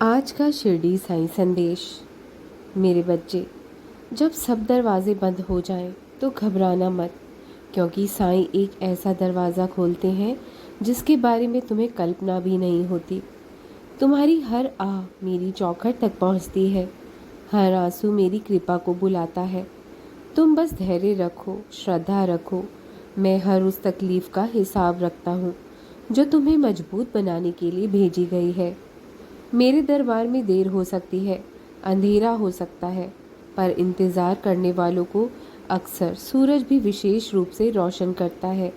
आज का शिरडी साईं संदेश। मेरे बच्चे, जब सब दरवाजे बंद हो जाएं तो घबराना मत, क्योंकि साईं एक ऐसा दरवाज़ा खोलते हैं जिसके बारे में तुम्हें कल्पना भी नहीं होती। तुम्हारी हर आह मेरी चौखट तक पहुंचती है, हर आंसू मेरी कृपा को बुलाता है। तुम बस धैर्य रखो, श्रद्धा रखो। मैं हर उस तकलीफ़ का हिसाब रखता हूँ जो तुम्हें मजबूत बनाने के लिए भेजी गई है। मेरे दरबार में देर हो सकती है, अंधेरा हो सकता है, पर इंतज़ार करने वालों को अक्सर सूरज भी विशेष रूप से रोशन करता है।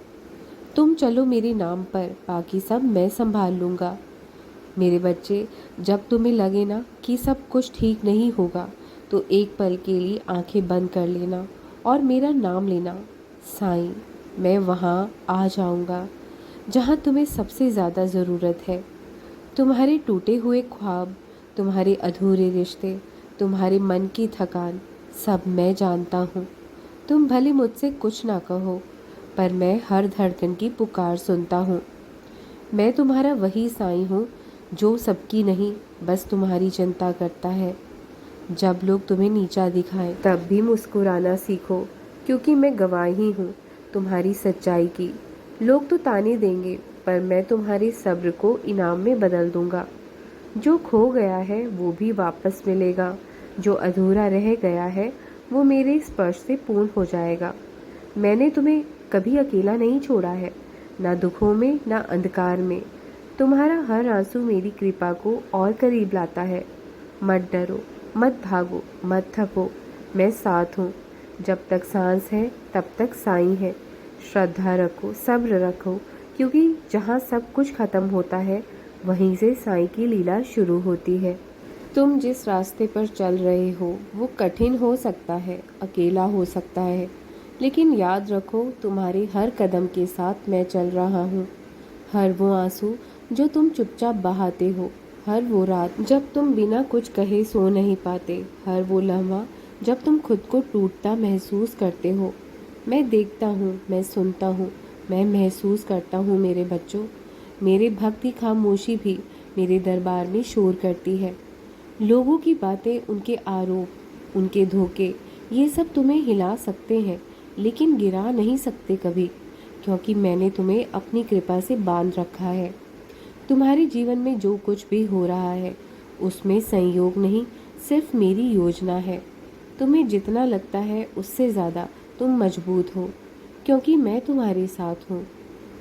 तुम चलो मेरे नाम पर, बाकी सब मैं संभाल लूँगा। मेरे बच्चे, जब तुम्हें लगे ना कि सब कुछ ठीक नहीं होगा, तो एक पल के लिए आंखें बंद कर लेना और मेरा नाम लेना, साईं। मैं वहाँ आ जाऊँगा जहाँ तुम्हें सबसे ज़्यादा ज़रूरत है। तुम्हारे टूटे हुए ख्वाब, तुम्हारे अधूरे रिश्ते, तुम्हारे मन की थकान, सब मैं जानता हूँ। तुम भले मुझसे कुछ ना कहो, पर मैं हर धड़कन की पुकार सुनता हूँ। मैं तुम्हारा वही साईं हूँ जो सबकी नहीं, बस तुम्हारी चिंता करता है। जब लोग तुम्हें नीचा दिखाएं, तब भी मुस्कुराना सीखो, क्योंकि मैं गवाह ही हूँ तुम्हारी सच्चाई की। लोग तो ताने देंगे, पर मैं तुम्हारे सब्र को इनाम में बदल दूंगा। जो खो गया है वो भी वापस मिलेगा, जो अधूरा रह गया है वो मेरे स्पर्श से पूर्ण हो जाएगा। मैंने तुम्हें कभी अकेला नहीं छोड़ा है, ना दुखों में ना अंधकार में। तुम्हारा हर आंसू मेरी कृपा को और करीब लाता है। मत डरो, मत भागो, मत थको, मैं साथ हूँ। जब तक सांस है तब तक साईं है। श्रद्धा रखो, सब्र रखो, क्योंकि जहाँ सब कुछ खत्म होता है वहीं से साईं की लीला शुरू होती है। तुम जिस रास्ते पर चल रहे हो वो कठिन हो सकता है, अकेला हो सकता है, लेकिन याद रखो तुम्हारे हर कदम के साथ मैं चल रहा हूँ। हर वो आंसू जो तुम चुपचाप बहाते हो, हर वो रात जब तुम बिना कुछ कहे सो नहीं पाते, हर वो लम्हा जब तुम खुद को टूटता महसूस करते हो, मैं देखता हूँ, मैं सुनता हूँ, मैं महसूस करता हूँ। मेरे बच्चों, मेरे भक्त की खामोशी भी मेरे दरबार में शोर करती है। लोगों की बातें, उनके आरोप, उनके धोखे, ये सब तुम्हें हिला सकते हैं, लेकिन गिरा नहीं सकते कभी, क्योंकि मैंने तुम्हें अपनी कृपा से बांध रखा है। तुम्हारे जीवन में जो कुछ भी हो रहा है उसमें संयोग नहीं, सिर्फ मेरी योजना है। तुम्हें जितना लगता है उससे ज़्यादा तुम मजबूत हो, क्योंकि मैं तुम्हारे साथ हूँ।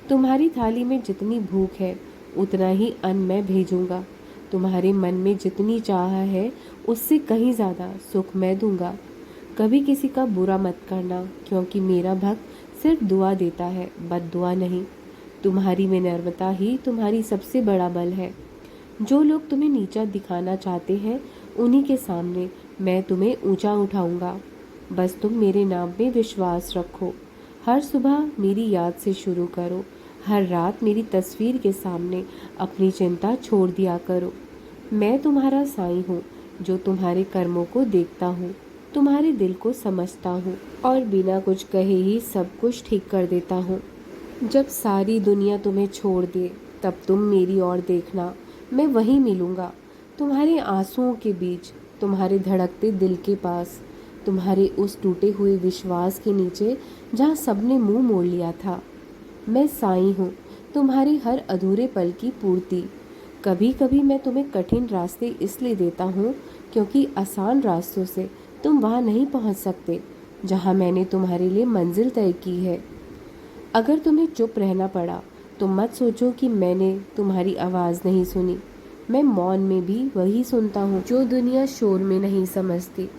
तुम्हारी थाली में जितनी भूख है उतना ही अन्न मैं भेजूंगा। तुम्हारे मन में जितनी चाह है उससे कहीं ज़्यादा सुख मैं दूंगा। कभी किसी का बुरा मत करना, क्योंकि मेरा भक्त सिर्फ दुआ देता है, बद्दुआ नहीं। तुम्हारी विनम्रता ही तुम्हारी सबसे बड़ा बल है। जो लोग तुम्हें नीचा दिखाना चाहते हैं उन्हीं के सामने मैं तुम्हें ऊंचा उठाऊंगा। बस तुम मेरे नाम में विश्वास रखो। हर सुबह मेरी याद से शुरू करो, हर रात मेरी तस्वीर के सामने अपनी चिंता छोड़ दिया करो। मैं तुम्हारा साईं हूँ जो तुम्हारे कर्मों को देखता हूँ, तुम्हारे दिल को समझता हूँ और बिना कुछ कहे ही सब कुछ ठीक कर देता हूँ। जब सारी दुनिया तुम्हें छोड़ दे तब तुम मेरी ओर देखना, मैं वहीं मिलूँगा, तुम्हारे आंसुओं के बीच, तुम्हारे धड़कते दिल के पास, तुम्हारे उस टूटे हुए विश्वास के नीचे जहाँ सबने मुंह मोड़ लिया था। मैं साईं हूँ, तुम्हारी हर अधूरे पल की पूर्ति। कभी कभी मैं तुम्हें कठिन रास्ते इसलिए देता हूँ क्योंकि आसान रास्तों से तुम वहाँ नहीं पहुँच सकते जहाँ मैंने तुम्हारे लिए मंजिल तय की है। अगर तुम्हें चुप रहना पड़ा तो मत सोचो कि मैंने तुम्हारी आवाज़ नहीं सुनी। मैं मौन में भी वही सुनता हूँ जो दुनिया शोर में नहीं समझती।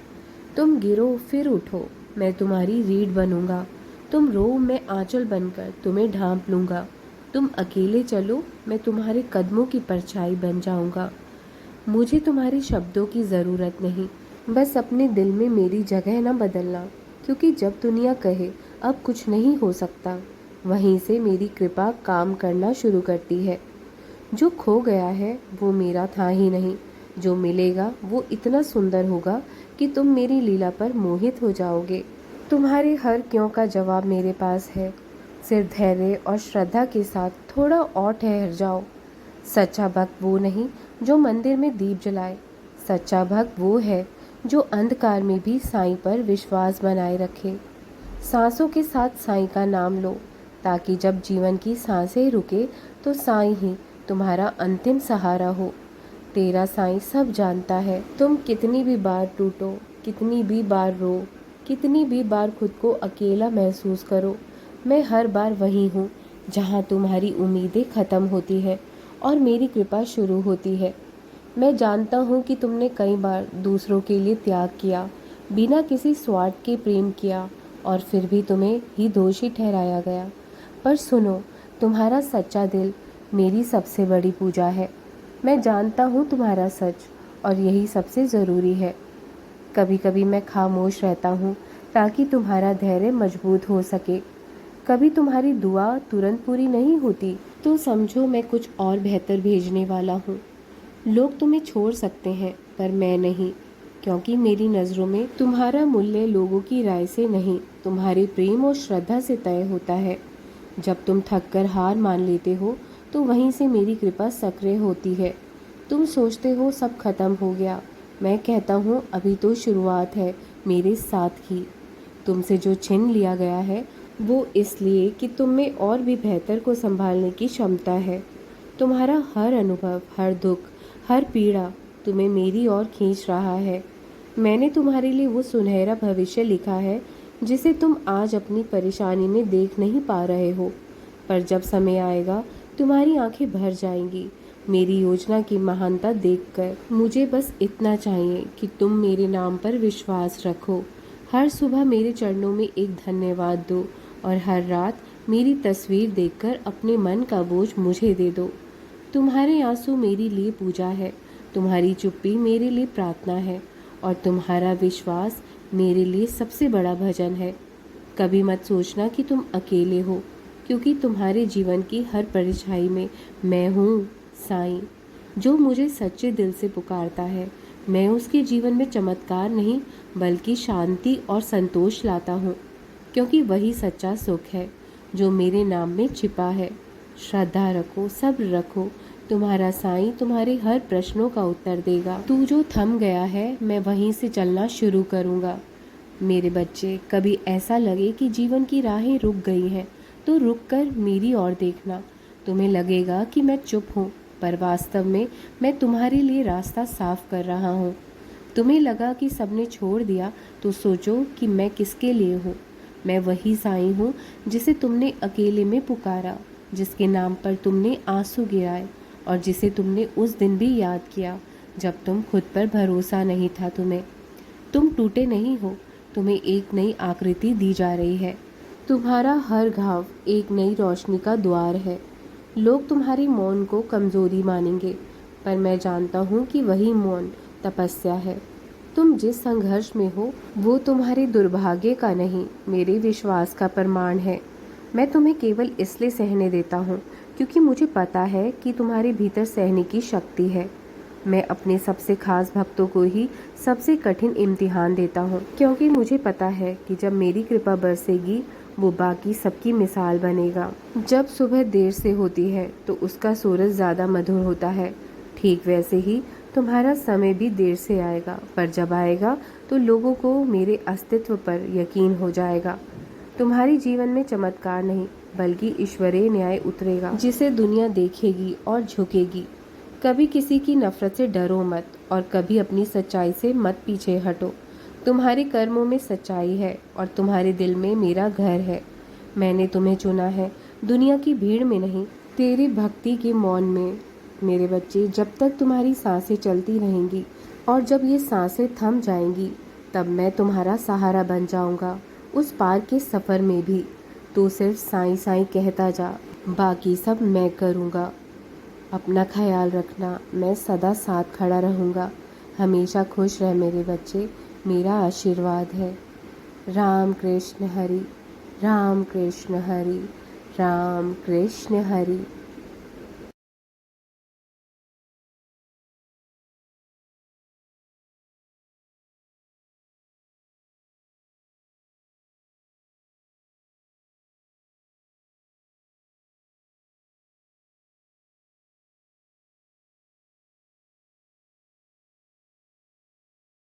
तुम गिरो फिर उठो, मैं तुम्हारी रीढ़ बनूंगा। तुम रो, मैं आंचल बनकर तुम्हें ढांप लूंगा। तुम अकेले चलो, मैं तुम्हारे कदमों की परछाई बन जाऊंगा। मुझे तुम्हारे शब्दों की ज़रूरत नहीं, बस अपने दिल में मेरी जगह न बदलना, क्योंकि जब दुनिया कहे अब कुछ नहीं हो सकता, वहीं से मेरी कृपा काम करना शुरू करती है। जो खो गया है वो मेरा था ही नहीं, जो मिलेगा वो इतना सुंदर होगा कि तुम मेरी लीला पर मोहित हो जाओगे। तुम्हारे हर क्यों का जवाब मेरे पास है। सिर्फ धैर्य और श्रद्धा के साथ थोड़ा और ठहर जाओ। सच्चा भक्त वो नहीं जो मंदिर में दीप जलाए। सच्चा भक्त वो है जो अंधकार में भी साईं पर विश्वास बनाए रखे। सांसों के साथ साईं का नाम लो, ताकि जब जीवन की सांसें रुके तो साईं ही तुम्हारा अंतिम सहारा हो। तेरा साईं सब जानता है। तुम कितनी भी बार टूटो, कितनी भी बार रो, कितनी भी बार खुद को अकेला महसूस करो, मैं हर बार वही हूँ जहाँ तुम्हारी उम्मीदें ख़त्म होती है और मेरी कृपा शुरू होती है। मैं जानता हूँ कि तुमने कई बार दूसरों के लिए त्याग किया, बिना किसी स्वार्थ के प्रेम किया, और फिर भी तुम्हें ही दोषी ठहराया गया। पर सुनो, तुम्हारा सच्चा दिल मेरी सबसे बड़ी पूजा है। मैं जानता हूँ तुम्हारा सच, और यही सबसे ज़रूरी है। कभी कभी मैं खामोश रहता हूँ ताकि तुम्हारा धैर्य मजबूत हो सके। कभी तुम्हारी दुआ तुरंत पूरी नहीं होती तो समझो मैं कुछ और बेहतर भेजने वाला हूँ। लोग तुम्हें छोड़ सकते हैं पर मैं नहीं, क्योंकि मेरी नज़रों में तुम्हारा मूल्य लोगों की राय से नहीं, तुम्हारे प्रेम और श्रद्धा से तय होता है। जब तुम थक कर हार मान लेते हो तो वहीं से मेरी कृपा सक्रिय होती है। तुम सोचते हो सब खत्म हो गया, मैं कहता हूँ अभी तो शुरुआत है मेरे साथ ही। तुमसे जो छीन लिया गया है वो इसलिए कि तुम में और भी बेहतर को संभालने की क्षमता है। तुम्हारा हर अनुभव, हर दुख, हर पीड़ा तुम्हें मेरी ओर खींच रहा है। मैंने तुम्हारे लिए वो सुनहरा भविष्य लिखा है जिसे तुम आज अपनी परेशानी में देख नहीं पा रहे हो, पर जब समय आएगा तुम्हारी आंखें भर जाएंगी मेरी योजना की महानता देखकर। मुझे बस इतना चाहिए कि तुम मेरे नाम पर विश्वास रखो, हर सुबह मेरे चरणों में एक धन्यवाद दो, और हर रात मेरी तस्वीर देखकर अपने मन का बोझ मुझे दे दो। तुम्हारे आंसू मेरे लिए पूजा है, तुम्हारी चुप्पी मेरे लिए प्रार्थना है, और तुम्हारा विश्वास मेरे लिए सबसे बड़ा भजन है। कभी मत सोचना कि तुम अकेले हो, क्योंकि तुम्हारे जीवन की हर परछाई में मैं हूँ, साईं। जो मुझे सच्चे दिल से पुकारता है, मैं उसके जीवन में चमत्कार नहीं बल्कि शांति और संतोष लाता हूँ, क्योंकि वही सच्चा सुख है जो मेरे नाम में छिपा है। श्रद्धा रखो, सब्र रखो, तुम्हारा साईं तुम्हारे हर प्रश्नों का उत्तर देगा। तू जो थम गया है मैं वहीं से चलना शुरू करूँगा। मेरे बच्चे, कभी ऐसा लगे कि जीवन की राहें रुक गई हैं तो रुक कर मेरी ओर देखना। तुम्हें लगेगा कि मैं चुप हूँ, पर वास्तव में मैं तुम्हारे लिए रास्ता साफ कर रहा हूँ। तुम्हें लगा कि सबने छोड़ दिया तो सोचो कि मैं किसके लिए हूँ। मैं वही साईं हूँ जिसे तुमने अकेले में पुकारा, जिसके नाम पर तुमने आंसू गिराए, और जिसे तुमने उस दिन भी याद किया जब तुम खुद पर भरोसा नहीं था। तुम टूटे नहीं हो, तुम्हें एक नई आकृति दी जा रही है। तुम्हारा हर घाव एक नई रोशनी का द्वार है। लोग तुम्हारी मौन को कमजोरी मानेंगे, पर मैं जानता हूँ कि वही मौन तपस्या है। तुम जिस संघर्ष में हो वो तुम्हारे दुर्भाग्य का नहीं, मेरे विश्वास का प्रमाण है। मैं तुम्हें केवल इसलिए सहने देता हूँ क्योंकि मुझे पता है कि तुम्हारे भीतर सहने की शक्ति है। मैं अपने सबसे खास भक्तों को ही सबसे कठिन इम्तिहान देता हूँ, क्योंकि मुझे पता है कि जब मेरी कृपा बरसेगी वो बाकी सबकी मिसाल बनेगा। जब सुबह देर से होती है तो उसका सूरज ज़्यादा मधुर होता है, ठीक वैसे ही तुम्हारा समय भी देर से आएगा, पर जब आएगा तो लोगों को मेरे अस्तित्व पर यकीन हो जाएगा। तुम्हारी जीवन में चमत्कार नहीं बल्कि ईश्वरीय न्याय उतरेगा, जिसे दुनिया देखेगी और झुकेगी। कभी किसी की नफरत से डरो मत, और कभी अपनी सच्चाई से मत पीछे हटो। तुम्हारे कर्मों में सच्चाई है और तुम्हारे दिल में मेरा घर है। मैंने तुम्हें चुना है, दुनिया की भीड़ में नहीं, तेरी भक्ति के मौन में। मेरे बच्चे, जब तक तुम्हारी सांसें चलती रहेंगी और जब ये सांसें थम जाएंगी, तब मैं तुम्हारा सहारा बन जाऊंगा। उस पार के सफ़र में भी तो सिर्फ साईं साईं कहता जा, बाकी सब मैं करूँगा। अपना ख्याल रखना, मैं सदा साथ खड़ा रहूँगा। हमेशा खुश रह मेरे बच्चे, मेरा आशीर्वाद है। राम कृष्ण हरि, राम कृष्ण हरि, राम कृष्ण हरि।